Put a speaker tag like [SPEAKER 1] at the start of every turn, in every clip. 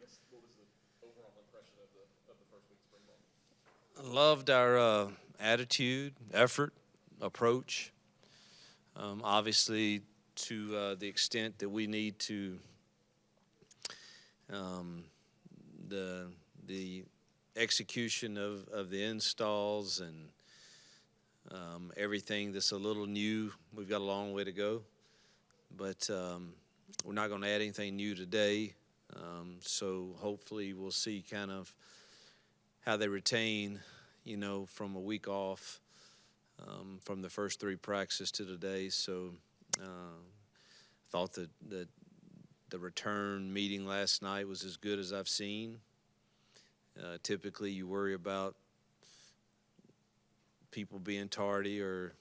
[SPEAKER 1] guess what was the overall impression of the first week of spring ball?
[SPEAKER 2] Loved our attitude, effort, approach. Obviously, to the extent that we need to, um, the execution of the installs and everything that's a little new. We've got a long way to go, but we're not going to add anything new today. So hopefully we'll see kind of how they retain, from a week off from the first three practices to today. So thought that the return meeting last night was as good as I've seen. Typically you worry about people being tardy or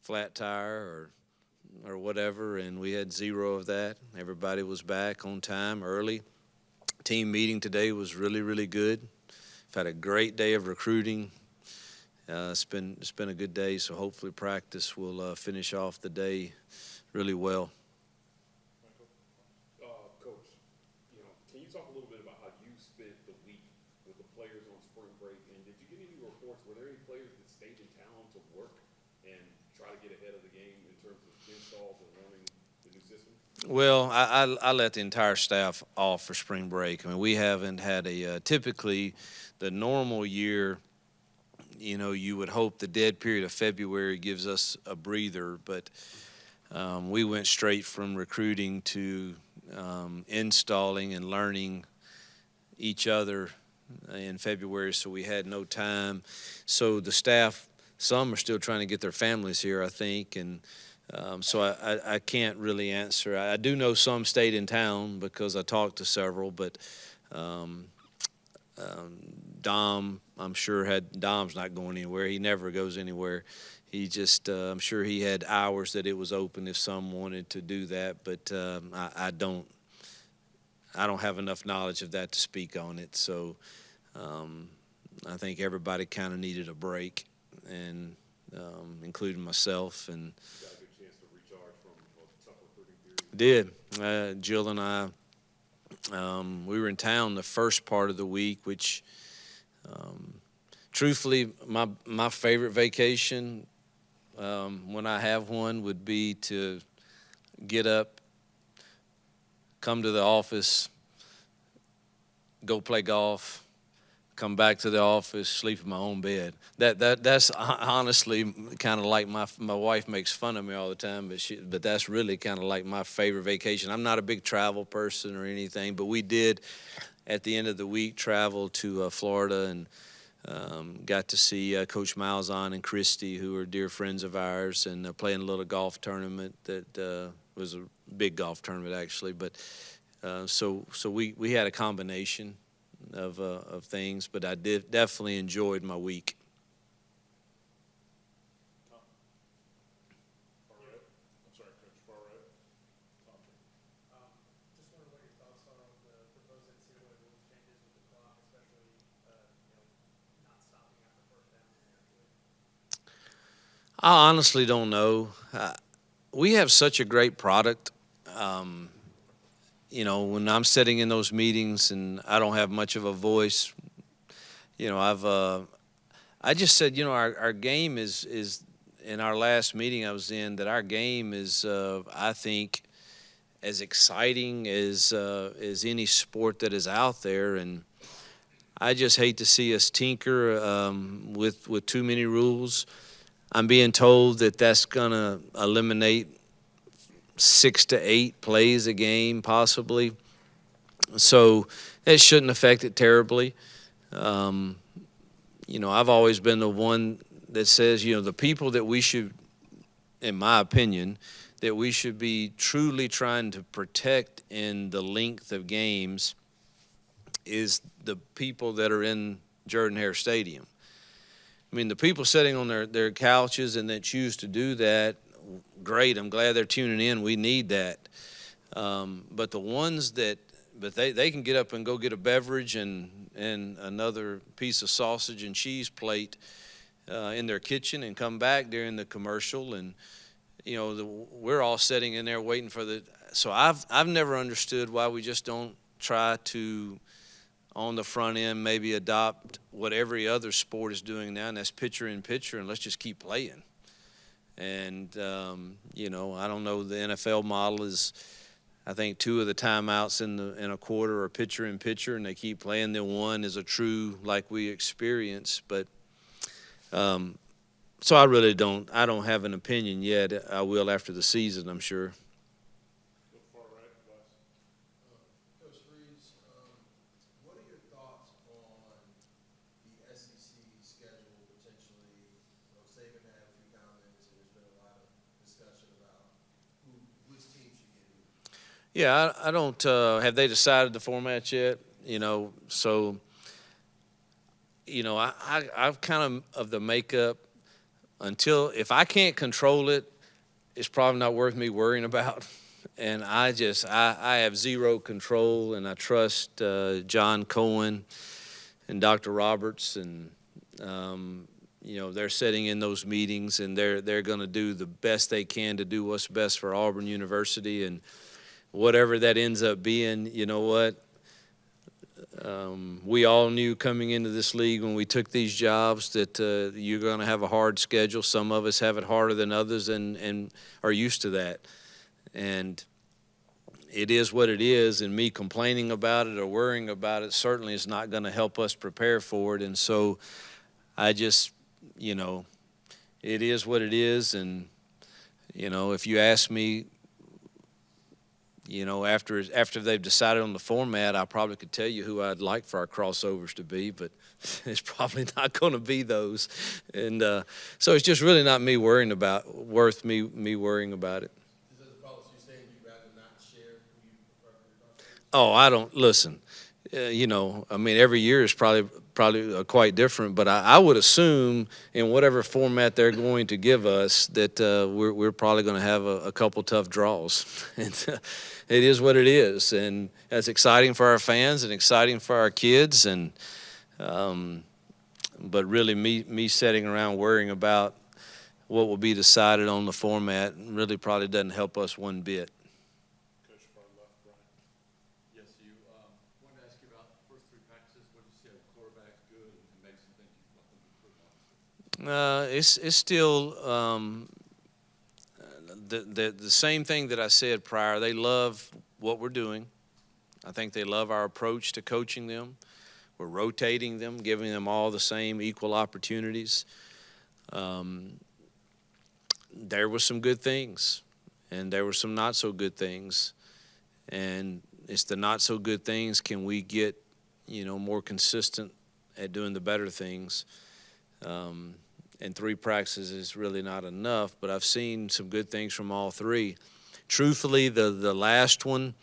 [SPEAKER 2] flat tire or whatever, and we had zero of that. Everybody was back on time early. Team meeting today was really, really good. We've had a great day of recruiting. It's been a good day, so hopefully practice will finish off the day really well.
[SPEAKER 1] Coach, can you talk a little bit about how you spent the week with the players on spring break? And did you get any reports? Were there any players that stayed in town to work and try to get ahead of the game in terms of installs and learning the new system?
[SPEAKER 2] Well, I let the entire staff off for spring break. I mean, we haven't had typically the normal year, you would hope the dead period of February gives us a breather, but we went straight from recruiting to installing and learning each other in February, so we had no time. So the staff, some are still trying to get their families here, I think, and so I can't really answer. I do know some stayed in town because I talked to several, but Dom, I'm sure Dom's not going anywhere. He never goes anywhere. He just, I'm sure he had hours that it was open if some wanted to do that, but I don't have enough knowledge of that to speak on it. So I think everybody kind of needed a break, and including myself. And
[SPEAKER 1] You got a good chance to recharge from a tough recruiting period?
[SPEAKER 2] did. Jill and I, we were in town the first part of the week, which truthfully, my favorite vacation, when I have one, would be to get up, come to the office, go play golf, come back to the office, sleep in my own bed. That's honestly kind of like my wife makes fun of me all the time, but that's really kind of like my favorite vacation. I'm not a big travel person or anything, but we did at the end of the week travel to Florida and got to see Coach Malzahn and Christy, who are dear friends of ours, and playing a little golf tournament that was a big golf tournament actually. But so we had a combination of things, but I definitely enjoyed my week.
[SPEAKER 1] I'm sorry, Coach Barrett.
[SPEAKER 3] Just wonder what your thoughts are on the proposed NCAA rules changes with the clock, especially not stopping after first down.
[SPEAKER 2] I honestly don't know. We have such a great product. When I'm sitting in those meetings and I don't have much of a voice, I just said, our game is in our last meeting I was in, that our game is, I think, as exciting as any sport that is out there, and I just hate to see us tinker with too many rules. I'm being told that that's going to eliminate 6 to 8 plays a game, possibly. So it shouldn't affect it terribly. I've always been the one that says, the people that we should, in my opinion, that we should be truly trying to protect in the length of games is the people that are in Jordan-Hare Stadium. I mean, the people sitting on their couches and that choose to do that, great. I'm glad they're tuning in. We need that. But the ones they can get up and go get a beverage and another piece of sausage and cheese plate in their kitchen and come back during the commercial, and we're all sitting in there waiting for the. So I've never understood why we just don't try to, on the front end, maybe adopt what every other sport is doing now, and that's pitcher in pitcher, and let's just keep playing. And, I don't know, the NFL model is, I think, 2 of the timeouts in a quarter are pitcher in pitcher, and they keep playing. Then one is a true like we experience. But so I don't have an opinion yet. I will after the season, I'm sure.
[SPEAKER 4] Coach Reeves, what are your thoughts on the SEC schedule potentially? Saban had a few comments, and there's been a lot of discussion about which team should get who.
[SPEAKER 2] Yeah, I don't. Have they decided the format yet? So I've kind of the makeup until if I can't control it, it's probably not worth me worrying about. And I have zero control, and I trust John Cohen and Dr. Roberts, and they're sitting in those meetings, and they're going to do the best they can to do what's best for Auburn University, and whatever that ends up being, you know what? We all knew coming into this league when we took these jobs that you're going to have a hard schedule. Some of us have it harder than others and are used to that. And it is what it is, and me complaining about it or worrying about it certainly is not going to help us prepare for it. And so I just, it is what it is. And, if you ask me, after they've decided on the format, I probably could tell you who I'd like for our crossovers to be, but it's probably not going to be those. And so it's just really not worth me worrying about it.
[SPEAKER 4] Is that the policy you're saying you'd rather not share who you prefer for your crossovers?
[SPEAKER 2] Oh, I don't listen. Every year is probably quite different, but I would assume in whatever format they're going to give us that we're probably going to have a couple tough draws. And it is what it is, and that's exciting for our fans and exciting for our kids. And but really, me sitting around worrying about what will be decided on the format really probably doesn't help us one bit.
[SPEAKER 5] Yes, you wanted to ask you about the first 3 practices. What did you see? The quarterback's good, and maybe some things you want them to improve on.
[SPEAKER 2] It's still the same thing that I said prior. They love what we're doing. I think they love our approach to coaching them. We're rotating them, giving them all the same equal opportunities. There were some good things, and there were some not so good things. And it's the not so good things. Can we get, more consistent at doing the better things? And 3 practices is really not enough, but I've seen some good things from all 3. Truthfully, the last one,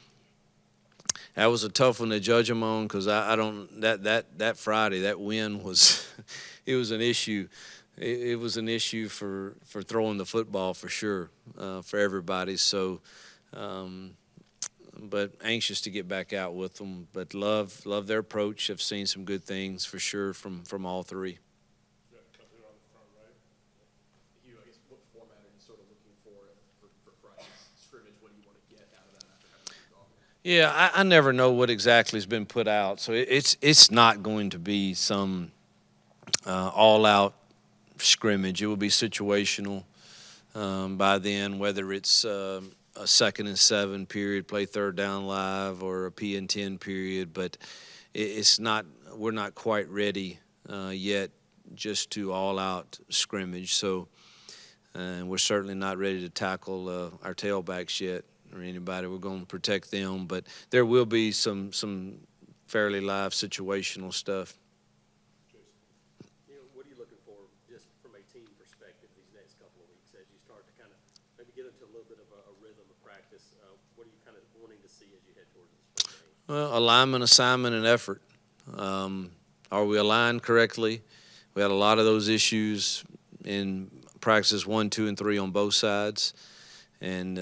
[SPEAKER 2] that was a tough one to judge them on because that Friday, that win was, it was an issue. It was an issue for throwing the football for sure, for everybody. So, but anxious to get back out with them. But love their approach. I've seen some good things for sure from all 3.
[SPEAKER 1] Hugh, I guess what format are you sort of looking for Friday's scrimmage? What do you want to get out of that after having these off?
[SPEAKER 2] Yeah, I never know what exactly has been put out. So it's not going to be some all-out scrimmage. It will be situational by then, whether it's a 2nd and 7 period, play 3rd down live, or a P and 10 period. But it's not. We're not quite ready yet just to all-out scrimmage. So, and we're certainly not ready to tackle our tailbacks yet or anybody. We're going to protect them, but there will be some fairly live situational stuff.
[SPEAKER 6] What are you looking for just from a team perspective these next couple of weeks as you start to kind of maybe get into a little bit of a rhythm of practice? What are you kind of wanting to see as you head towards the spring game?
[SPEAKER 2] Well, alignment, assignment, and effort. Are we aligned correctly? We had a lot of those issues in practices 1, 2, and 3 on both sides. And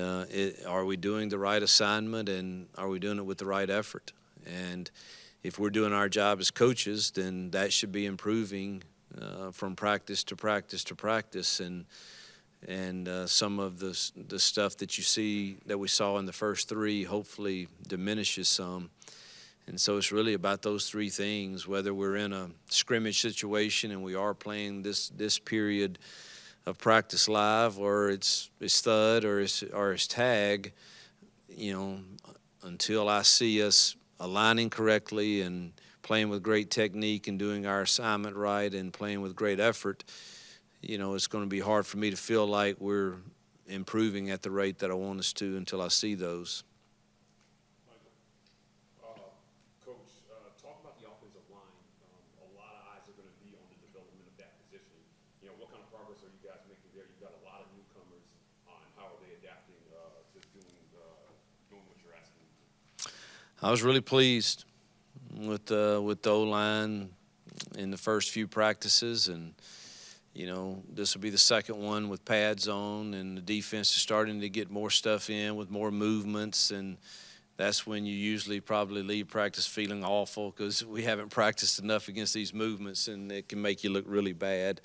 [SPEAKER 2] are we doing the right assignment, and are we doing it with the right effort? And if we're doing our job as coaches, then that should be improving from practice to practice to practice. And some of the stuff that you see that we saw in the first 3 hopefully diminishes some. And so it's really about those three things, whether we're in a scrimmage situation and we are playing this period of practice live, or it's thud or it's tag, until I see us aligning correctly and playing with great technique and doing our assignment right and playing with great effort, it's going to be hard for me to feel like we're improving at the rate that I want us to until I see those.
[SPEAKER 1] Coach, talk about the offensive line. A lot of eyes are going to be on the development of that position. What kind of progress are you guys making there? You've got a lot of newcomers, and how are they adapting to doing what you're asking them to do?
[SPEAKER 2] I was really pleased with the O-line in the first few practices, and this will be the second one with pads on, and the defense is starting to get more stuff in with more movements, and that's when you usually probably leave practice feeling awful because we haven't practiced enough against these movements, and it can make you look really bad.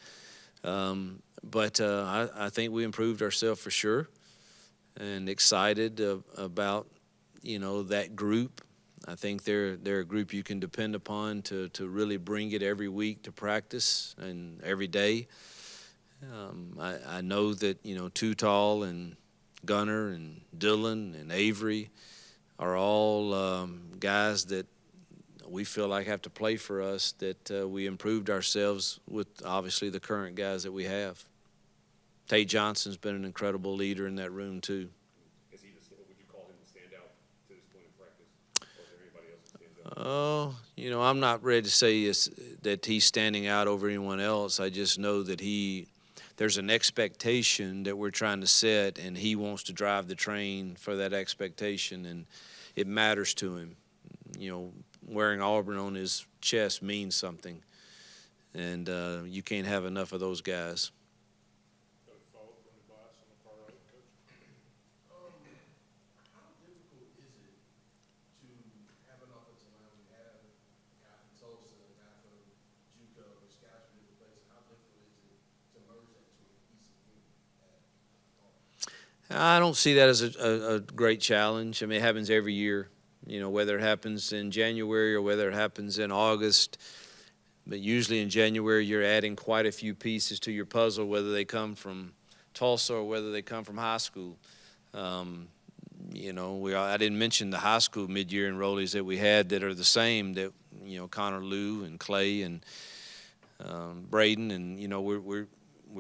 [SPEAKER 2] But I think we improved ourselves for sure, and excited about that group. I think they're a group you can depend upon to really bring it every week to practice and every day. I know that Tall and Gunner and Dylan and Avery are all guys that we feel like have to play for us, that we improved ourselves with obviously the current guys that we have. Tate Johnson's been an incredible leader in that room too.
[SPEAKER 1] Would you call him the standout to this point in practice, or is there anybody else that stands out?
[SPEAKER 2] I'm not ready to say that he's standing out over anyone else. I just know that there's an expectation that we're trying to set, and he wants to drive the train for that expectation, and it matters to him. Wearing Auburn on his chest means something, and you can't have enough of those guys.
[SPEAKER 4] How difficult is it to have an offensive line? We have a guy from Tulsa, a guy from JUCO, there's guys from different places. How difficult is it to merge that to a cohesive unit at Auburn?
[SPEAKER 2] I don't see that as a great challenge. I mean, it happens every year, whether it happens in January or whether it happens in August. But usually in January, you're adding quite a few pieces to your puzzle, whether they come from Tulsa or whether they come from high school. I didn't mention the high school mid-year enrollees that we had that are the same, that, Connor Liu and Clay and Braden, and, we're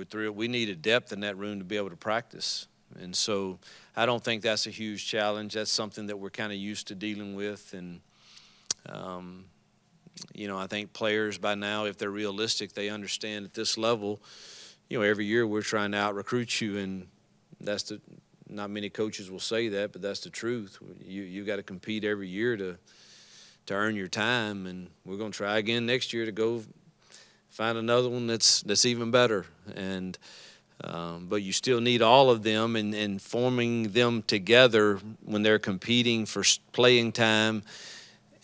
[SPEAKER 2] thrilled. We needed depth in that room to be able to practice. And so I don't think that's a huge challenge. That's something that we're kind of used to dealing with. And, I think players by now, if they're realistic, they understand at this level, every year we're trying to out-recruit you, and not many coaches will say that, but that's the truth. You got to compete every year to earn your time, and we're going to try again next year to go find another one that's even better. And but you still need all of them, and forming them together when they're competing for playing time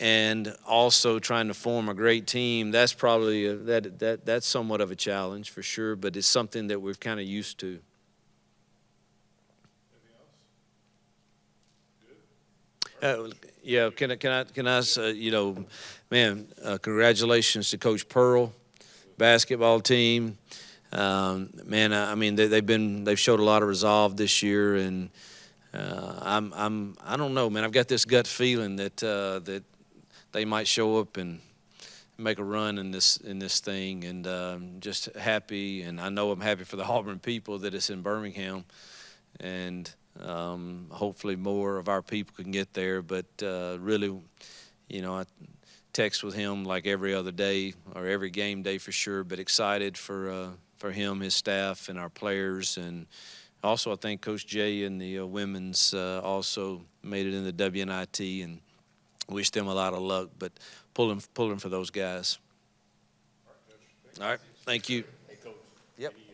[SPEAKER 2] and also trying to form a great team, that's probably that's somewhat of a challenge for sure, but it's something that we're kind of used to. Yeah, can I say, man, congratulations to Coach Pearl, basketball team. Man, I mean they've showed a lot of resolve this year, and I don't know, man. I've got this gut feeling that they might show up and make a run in this thing, and just happy. And I know I'm happy for the Auburn people that it's in Birmingham, and hopefully more of our people can get there. But really, I text with him like every other day or every game day for sure. But excited for him, his staff, and our players, and also I think Coach Jay and the women's also made it in the WNIT, and wish them a lot of luck. But pulling for those guys. All right, Coach. All right, thank you.
[SPEAKER 1] Hey, Coach.
[SPEAKER 2] Yep.
[SPEAKER 1] Any